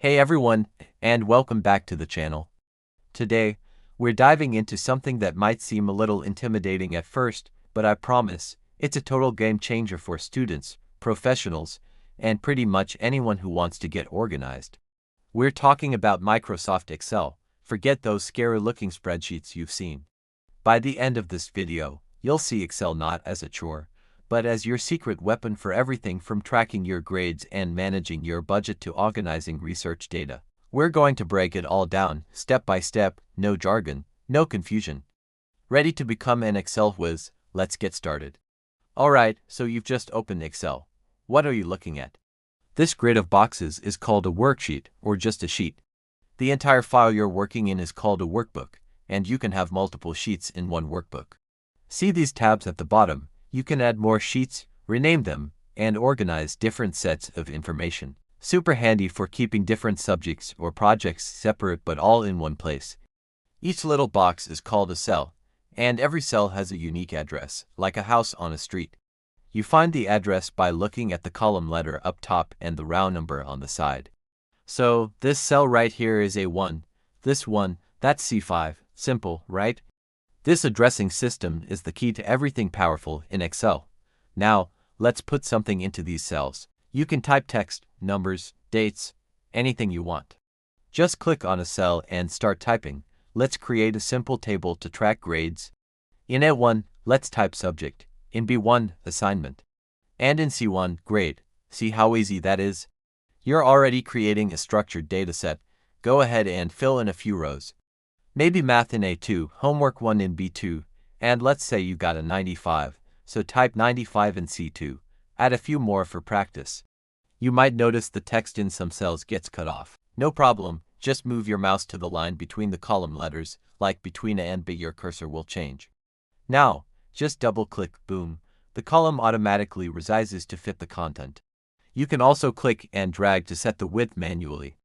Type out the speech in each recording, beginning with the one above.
Hey everyone, and welcome back to the channel. Today, we're diving into something that might seem a little intimidating at first, but I promise, it's a total game changer for students, professionals, and pretty much anyone who wants to get organized. We're talking about Microsoft Excel. Forget those scary-looking spreadsheets you've seen. By the end of this video, you'll see Excel not as a chore, but as your secret weapon for everything from tracking your grades and managing your budget to organizing research data. We're going to break it all down, step by step, no jargon, no confusion. Ready to become an Excel whiz? Let's get started. Alright, so you've just opened Excel. What are you looking at? This grid of boxes is called a worksheet, or just a sheet. The entire file you're working in is called a workbook, and you can have multiple sheets in one workbook. See these tabs at the bottom? You can add more sheets, rename them, and organize different sets of information. Super handy for keeping different subjects or projects separate but all in one place. Each little box is called a cell, and every cell has a unique address, like a house on a street. You find the address by looking at the column letter up top and the round number on the side. So, this cell right here is A1, this one, that's C5, simple, right? This addressing system is the key to everything powerful in Excel. Now, let's put something into these cells. You can type text, numbers, dates, anything you want. Just click on a cell and start typing. Let's create a simple table to track grades. In A1, let's type subject. In B1, assignment. And in C1, grade. See how easy that is? You're already creating a structured dataset. Go ahead and fill in a few rows. Maybe math in A2, homework 1 in B2, and let's say you got a 95, so type 95 in C2. Add a few more for practice. You might notice the text in some cells gets cut off. No problem, just move your mouse to the line between the column letters, like between A and B your cursor will change. Now, just double-click, boom, the column automatically resizes to fit the content. You can also click and drag to set the width manually.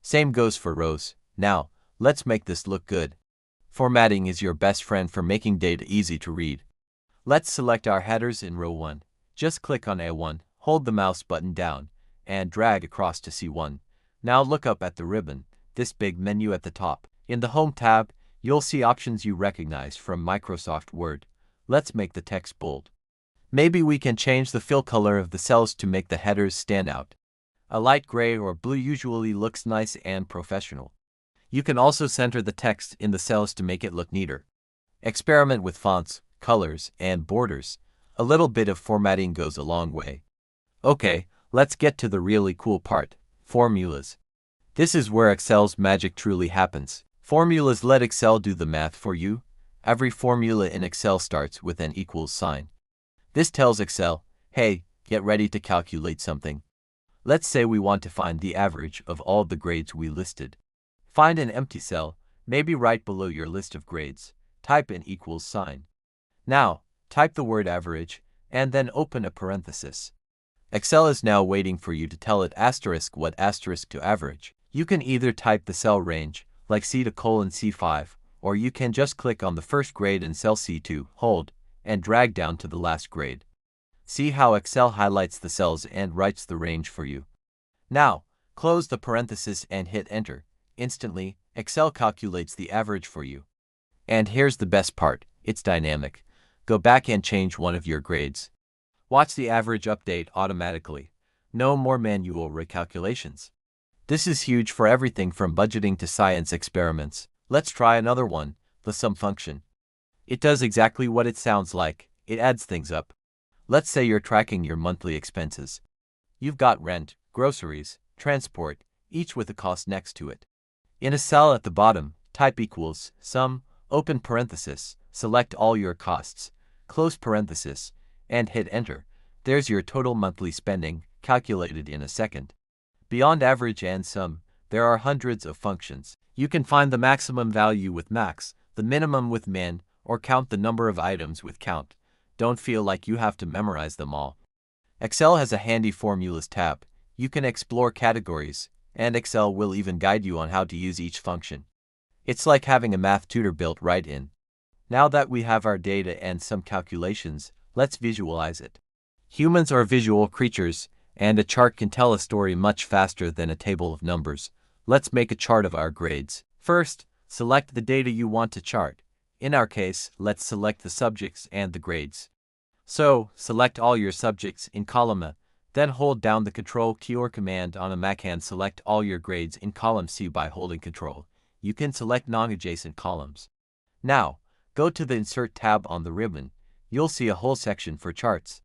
Same goes for rows. Now, let's make this look good. Formatting is your best friend for making data easy to read. Let's select our headers in row 1. Just click on A1, hold the mouse button down, and drag across to C1. Now look up at the ribbon, this big menu at the top. In the Home tab, you'll see options you recognize from Microsoft Word. Let's make the text bold. Maybe we can change the fill color of the cells to make the headers stand out. A light gray or blue usually looks nice and professional. You can also center the text in the cells to make it look neater. Experiment with fonts, colors, and borders. A little bit of formatting goes a long way. Okay, let's get to the really cool part, formulas. This is where Excel's magic truly happens. Formulas let Excel do the math for you. Every formula in Excel starts with an equals sign. This tells Excel, hey, get ready to calculate something. Let's say we want to find the average of all the grades we listed. Find an empty cell, maybe right below your list of grades. Type an equals sign. Now, type the word average, and then open a parenthesis. Excel is now waiting for you to tell it asterisk what asterisk to average. You can either type the cell range, like C to C5, or you can just click on the first grade in cell C2, hold, and drag down to the last grade. See how Excel highlights the cells and writes the range for you. Now, close the parenthesis and hit enter. Instantly, Excel calculates the average for you. And here's the best part, it's dynamic. Go back and change one of your grades. Watch the average update automatically. No more manual recalculations. This is huge for everything from budgeting to science experiments. Let's try another one, the sum function. It does exactly what it sounds like, it adds things up. Let's say you're tracking your monthly expenses. You've got rent, groceries, transport, each with a cost next to it. In a cell at the bottom, type equals sum, open parenthesis, select all your costs, close parenthesis, and hit enter. There's your total monthly spending, calculated in a second. Beyond average and sum, there are hundreds of functions. You can find the maximum value with max, the minimum with min, or count the number of items with count. Don't feel like you have to memorize them all. Excel has a handy formulas tab. You can explore categories, and Excel will even guide you on how to use each function. It's like having a math tutor built right in. Now that we have our data and some calculations, let's visualize it. Humans are visual creatures, and a chart can tell a story much faster than a table of numbers. Let's make a chart of our grades. First, select the data you want to chart. In our case, let's select the subjects and the grades. So, select all your subjects in column A, then hold down the Control key or Command on a Mac and select all your grades in column C by holding Control. You can select non-adjacent columns. Now, go to the Insert tab on the ribbon. You'll see a whole section for charts.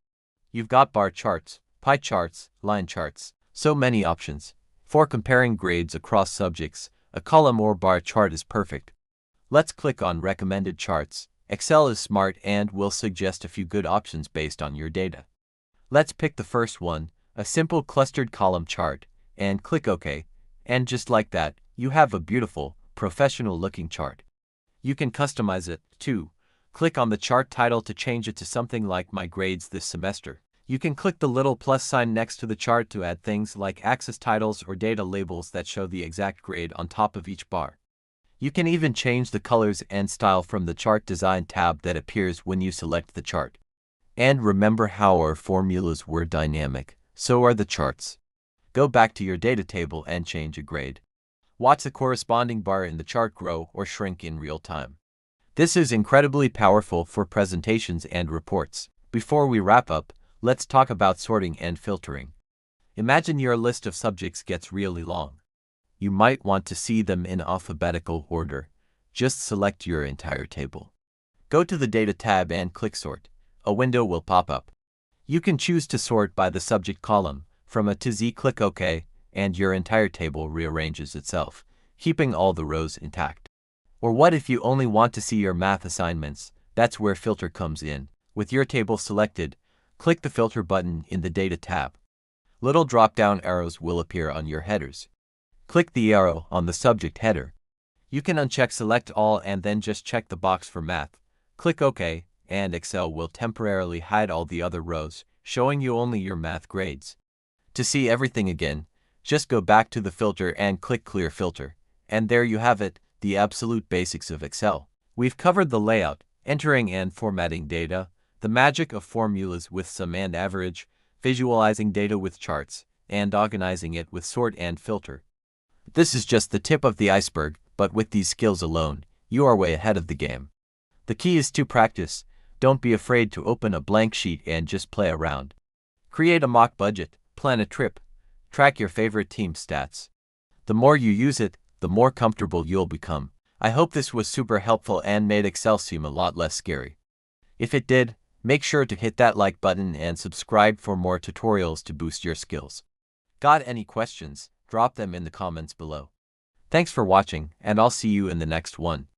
You've got bar charts, pie charts, line charts, so many options. For comparing grades across subjects, a column or bar chart is perfect. Let's click on Recommended Charts. Excel is smart and will suggest a few good options based on your data. Let's pick the first one, a simple clustered column chart, and click OK. And just like that, you have a beautiful, professional-looking chart. You can customize it, too. Click on the chart title to change it to something like My Grades This Semester. You can click the little plus sign next to the chart to add things like axis titles or data labels that show the exact grade on top of each bar. You can even change the colors and style from the Chart Design tab that appears when you select the chart. And remember how our formulas were dynamic, so are the charts. Go back to your data table and change a grade. Watch the corresponding bar in the chart grow or shrink in real time. This is incredibly powerful for presentations and reports. Before we wrap up, let's talk about sorting and filtering. Imagine your list of subjects gets really long. You might want to see them in alphabetical order. Just select your entire table. Go to the Data tab and click Sort. A window will pop up. You can choose to sort by the subject column. From A to Z, click OK, and your entire table rearranges itself, keeping all the rows intact. Or what if you only want to see your math assignments? That's where Filter comes in. With your table selected, click the Filter button in the Data tab. Little drop-down arrows will appear on your headers. Click the arrow on the subject header. You can uncheck Select All and then just check the box for Math. Click OK, and Excel will temporarily hide all the other rows, showing you only your math grades. To see everything again, just go back to the filter and click Clear Filter. And there you have it, the absolute basics of Excel. We've covered the layout, entering and formatting data, the magic of formulas with sum and average, visualizing data with charts, and organizing it with sort and filter. This is just the tip of the iceberg, but with these skills alone, you are way ahead of the game. The key is to practice. Don't be afraid to open a blank sheet and just play around. Create a mock budget, plan a trip, track your favorite team stats. The more you use it, the more comfortable you'll become. I hope this was super helpful and made Excel seem a lot less scary. If it did, make sure to hit that like button and subscribe for more tutorials to boost your skills. Got any questions? Drop them in the comments below. Thanks for watching, and I'll see you in the next one.